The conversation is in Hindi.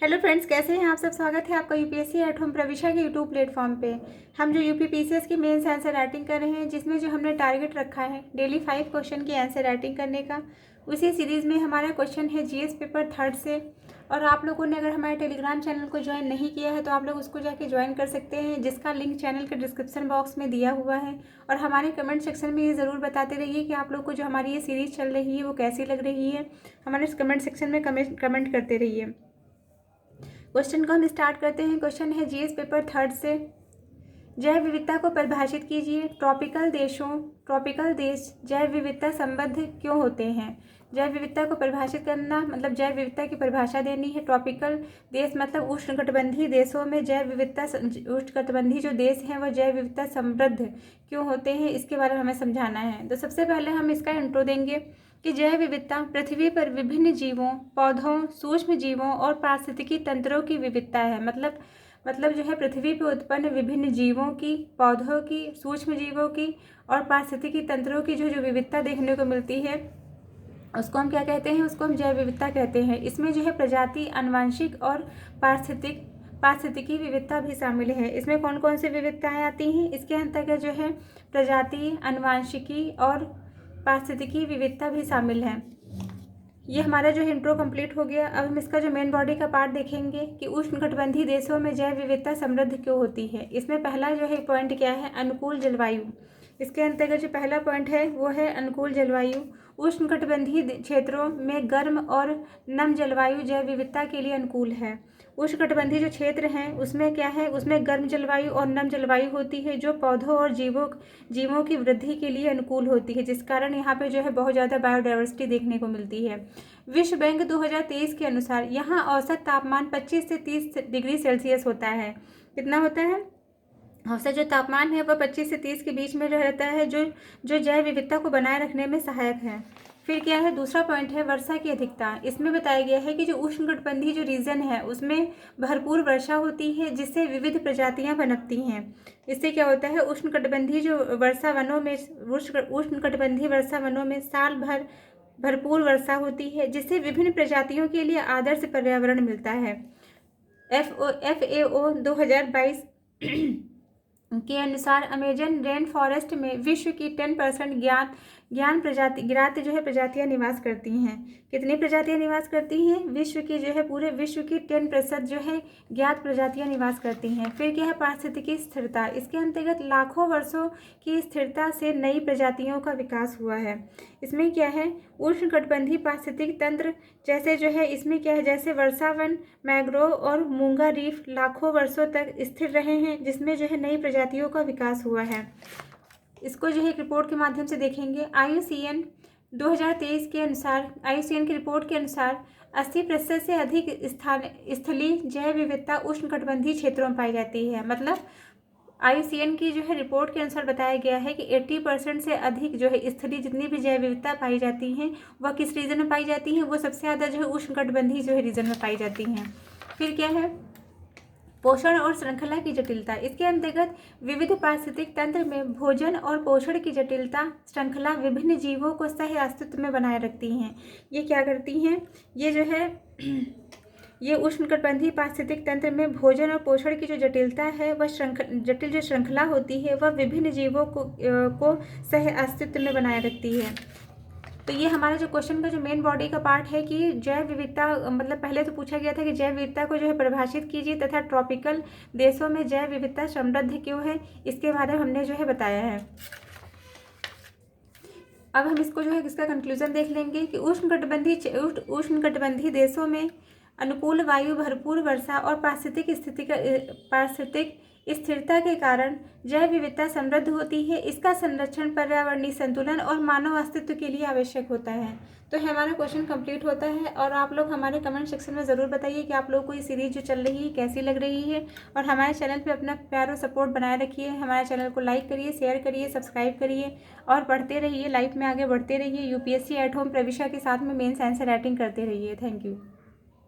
हेलो फ्रेंड्स, कैसे हैं आप सब। स्वागत है आपका यूपीएससी एट होम प्रविशा के यूट्यूब प्लेटफॉर्म पे। हम जो यूपी पीसीएस की मेंस आंसर राइटिंग कर रहे हैं, जिसमें जो हमने टारगेट रखा है डेली 5 क्वेश्चन की आंसर राइटिंग करने का, उसी सीरीज़ में हमारा क्वेश्चन है जीएस पेपर थर्ड से। और आप लोगों ने अगर हमारे टेलीग्राम चैनल को ज्वाइन नहीं किया है तो आप लोग उसको जाके ज्वाइन कर सकते हैं, जिसका लिंक चैनल के डिस्क्रिप्शन बॉक्स में दिया हुआ है। और हमारे कमेंट सेक्शन में ये ज़रूर बताते रहिए कि आप लोग को जो हमारी ये सीरीज़ चल रही है वो कैसी लग रही है। हमारे इस कमेंट सेक्शन में कमेंट करते रहिए। क्वेश्चन को हम स्टार्ट करते हैं। क्वेश्चन है जीएस पेपर थर्ड से। जैव विविधता को परिभाषित कीजिए। ट्रॉपिकल देश जैव विविधता संबद्ध क्यों होते हैं। जैव विविधता को परिभाषित करना मतलब जैव विविधता की परिभाषा देनी है। ट्रॉपिकल देश मतलब उष्णकटिबंधीय देशों में जैव विविधता, उष्णकटिबंधीय जो देश हैं वह जैव विविधता समृद्ध क्यों होते हैं, इसके बारे में हमें समझाना है। तो सबसे पहले हम इसका इंट्रो देंगे कि जैव विविधता पृथ्वी पर विभिन्न जीवों, पौधों, सूक्ष्म जीवों और पारिस्थितिकी तंत्रों की विविधता है। मतलब जो है पृथ्वी पर उत्पन्न विभिन्न जीवों की, पौधों की, सूक्ष्म जीवों की और पारिस्थितिकी तंत्रों की जो विविधता देखने को मिलती है उसको हम क्या कहते हैं, उसको हम जैव विविधता कहते हैं। इसमें जो है प्रजाति, आनुवंशिक और पारिस्थितिकी विविधता भी शामिल है। इसमें कौन कौन सी विविधताएं आती हैं, इसके अंतर्गत जो है प्रजाति, आनुवंशिकी और पारिस्थितिकी विविधता भी शामिल है। ये हमारा जो है इंट्रो कंप्लीट हो गया। अब हम इसका जो मेन बॉडी का पार्ट देखेंगे कि उष्णकटिबंधीय देशों में जैव विविधता समृद्ध क्यों होती है। इसमें पहला जो है पॉइंट क्या है, अनुकूल जलवायु। इसके अंतर्गत जो पहला पॉइंट है वो है अनुकूल जलवायु। उष्णकटिबंधीय क्षेत्रों में गर्म और नम जलवायु जैव विविधता के लिए अनुकूल है। उष्णकटिबंधीय जो क्षेत्र हैं उसमें क्या है, उसमें गर्म जलवायु और नम जलवायु होती है जो पौधों और जीवों की वृद्धि के लिए अनुकूल होती है, जिस कारण यहाँ पे जो है बहुत ज़्यादा बायोडाइवर्सिटी देखने को मिलती है। विश्व बैंक 2023 के अनुसार यहाँ औसत तापमान 25 से 30 डिग्री सेल्सियस होता है। कितना होता है, औसत जो तापमान है वह 25 से 30 के बीच में रहता है, जो जैव विविधता को बनाए रखने में सहायक है। फिर क्या है, दूसरा पॉइंट है वर्षा की अधिकता। इसमें बताया गया है कि जो उष्णकटिबंधीय जो रीजन है उसमें भरपूर वर्षा होती है, जिससे विविध प्रजातियां पनपती हैं। इससे क्या होता है, उष्णकटिबंधीय वर्षा वनों में साल भर भरपूर वर्षा होती है, जिससे विभिन्न प्रजातियों के लिए आदर्श पर्यावरण मिलता है। FAO 2022 के अनुसार अमेजन रेन फॉरेस्ट में विश्व की 10% ज्ञात जो है प्रजातियां निवास करती हैं। कितनी प्रजातियां निवास करती हैं, विश्व की जो है पूरे विश्व की 10% जो है ज्ञात प्रजातियां निवास करती हैं। फिर क्या है, पारिस्थितिकी स्थिरता। इसके अंतर्गत लाखों वर्षों की स्थिरता से नई प्रजातियों का विकास हुआ है। इसमें क्या है, उष्णकटिबंधीय पारिस्थितिक तंत्र जैसे जो है इसमें क्या है, जैसे वर्षावन, मैंग्रोव और मूंगा रीफ लाखों वर्षों तक स्थिर रहे हैं, जिसमें जो है नई प्रजातियों का विकास हुआ है। इसको जो है एक रिपोर्ट के माध्यम से देखेंगे। IUCN 2023 के अनुसार, IUCN की रिपोर्ट के अनुसार 80% से अधिक स्थलीय जैव विविधता उष्णकटिबंधीय क्षेत्रों में पाई जाती है। मतलब IUCN की जो है रिपोर्ट के अनुसार बताया गया है कि 80% से अधिक जो है स्थलीय जितनी भी जैव विविधता पाई जाती हैं वह किस रीजन में पाई जाती हैं, वो सबसे ज़्यादा जो है उष्णकटिबंधीय जो है रीजन में पाई जाती हैं। फिर क्या है, पोषण और श्रृंखला की जटिलता। इसके अंतर्गत विविध पारिस्थितिक तंत्र में भोजन और पोषण की जटिलता श्रृंखला विभिन्न जीवों को सह अस्तित्व में बनाए रखती हैं। ये क्या करती हैं, ये जो है ये उष्णकटिबंधीय पारिस्थितिक तंत्र में भोजन और पोषण की जो जटिलता है वह जटिल जो श्रृंखला होती है वह विभिन्न जीवों को सह अस्तित्व में बनाए रखती है। तो ये हमारा जो क्वेश्चन का जो मेन बॉडी का पार्ट है कि जैव विविधता, मतलब पहले तो पूछा गया था कि जैव विविधता को जो है परिभाषित कीजिए तथा ट्रॉपिकल देशों में जैव विविधता समृद्ध क्यों है, इसके बारे में हमने जो है बताया है। अब हम इसको जो है इसका कंक्लूजन देख लेंगे कि उष्णकटिबंधीय देशों में अनुकूल वायु, भरपूर वर्षा और पारिस्थितिक स्थिरता के कारण जैव विविधता समृद्ध होती है। इसका संरक्षण पर्यावरणीय संतुलन और मानव अस्तित्व के लिए आवश्यक होता है। तो हमारा क्वेश्चन कंप्लीट होता है। और आप लोग हमारे कमेंट सेक्शन में ज़रूर बताइए कि आप लोगों को ये सीरीज जो चल रही है कैसी लग रही है। और हमारे चैनल पे अपना प्यार और सपोर्ट बनाए रखिए। हमारे चैनल को लाइक करिए, शेयर करिए, सब्सक्राइब करिए और पढ़ते रहिए, लाइफ में आगे बढ़ते रहिए। यूपीएससी एट होम प्रविशा के साथ में मेंस आंसर राइटिंग करते रहिए। Thank you.